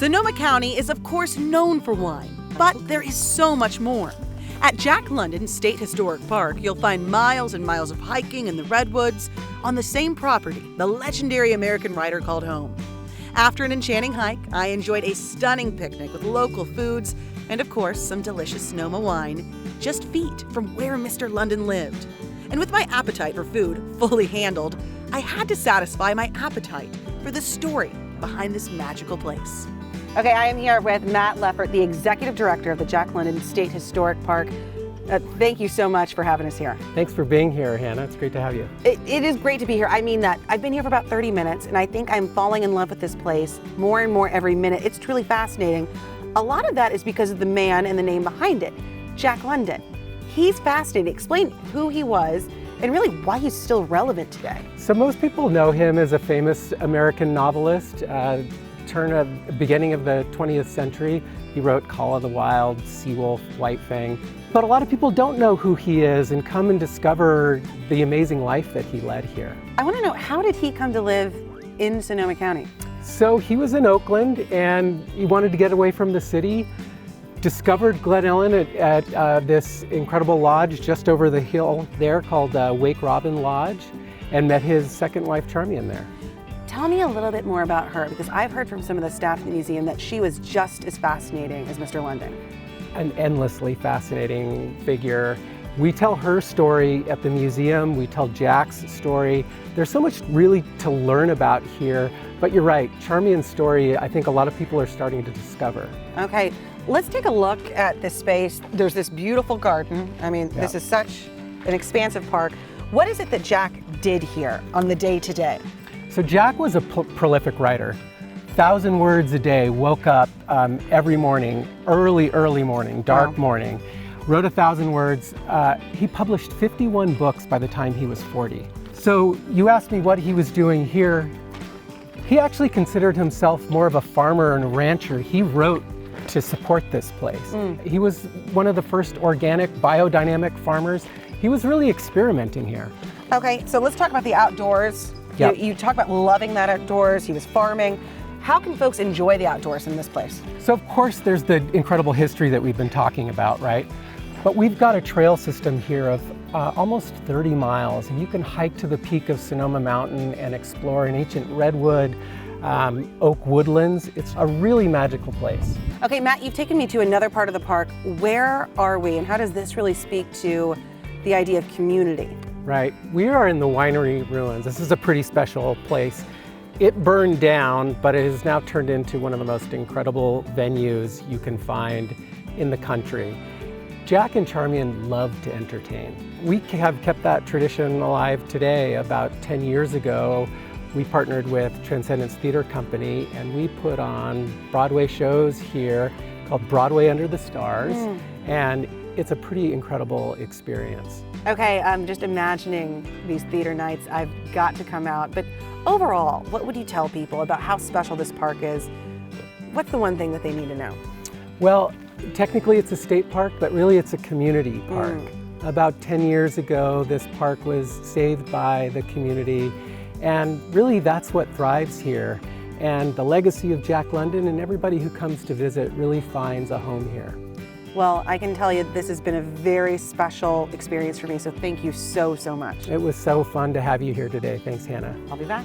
Sonoma County is of course known for wine, but there is so much more. At Jack London State Historic Park, you'll find miles and miles of hiking in the redwoods on the same property the legendary American writer called home. After an enchanting hike, I enjoyed a stunning picnic with local foods and, of course, some delicious Sonoma wine, just feet from where Mr. London lived. And with my appetite for food fully handled, I had to satisfy my appetite for the story behind this magical place. Okay, I am here with Matt Leffert, the Executive Director of the Jack London State Historic Park. Thank you so much for having us here. Thanks for being here, Hannah. It's great to have you. It is great to be here. I mean that. I've been here for about 30 minutes, and I think I'm falling in love with this place more and more every minute. It's truly fascinating. A lot of that is because of the man and the name behind it, Jack London. He's fascinating. Explain who he was and really why he's still relevant today. So most people know him as a famous American novelist. Beginning of the 20th century, he wrote Call of the Wild, Seawolf, White Fang. But a lot of people don't know who he is and come and discover the amazing life that he led here. I want to know, how did he come to live in Sonoma County? So he was in Oakland and he wanted to get away from the city, discovered Glen Ellyn at this incredible lodge just over the hill there called Wake Robin Lodge, and met his second wife, Charmian, there. Tell me a little bit more about her, because I've heard from some of the staff at the museum that she was just as fascinating as Mr. London. An endlessly fascinating figure. We tell her story at the museum, we tell Jack's story. There's so much really to learn about here, but you're right, Charmian's story, I think a lot of people are starting to discover. Okay, let's take a look at this space. There's this beautiful garden. I mean, This is such an expansive park. What is it that Jack did here on the day-to-day? So Jack was a prolific writer. 1,000 words a day, woke up every morning, early morning, dark morning, wrote 1,000 words. He published 51 books by the time he was 40. So you asked me what he was doing here. He actually considered himself more of a farmer and a rancher. He wrote to support this place. He was one of the first organic, biodynamic farmers. He was really experimenting here. Okay, so let's talk about the outdoors. Yep. You talk about loving that outdoors. He was farming. How can folks enjoy the outdoors in this place? So of course there's the incredible history that we've been talking about, right? But we've got a trail system here of almost 30 miles, and you can hike to the peak of Sonoma Mountain and explore an ancient redwood, oak woodlands. It's a really magical place. Okay, Matt, you've taken me to another part of the park. Where are we, and how does this really speak to the idea of community? Right, we are in the winery ruins. This is a pretty special place. It burned down, but it has now turned into one of the most incredible venues you can find in the country. Jack and Charmian love to entertain. We have kept that tradition alive today. About 10 years ago, we partnered with Transcendence Theater Company, and we put on Broadway shows here called Broadway Under the Stars, and it's a pretty incredible experience. Okay, I'm just imagining these theater nights. I've got to come out. But overall, what would you tell people about how special this park is? What's the one thing that they need to know? Well, technically it's a state park, but really it's a community park. About 10 years ago, this park was saved by the community, and really that's what thrives here. And the legacy of Jack London, and everybody who comes to visit really finds a home here. Well, I can tell you this has been a very special experience for me, so thank you so much. It was so fun to have you here today. Thanks, Hannah. I'll be back.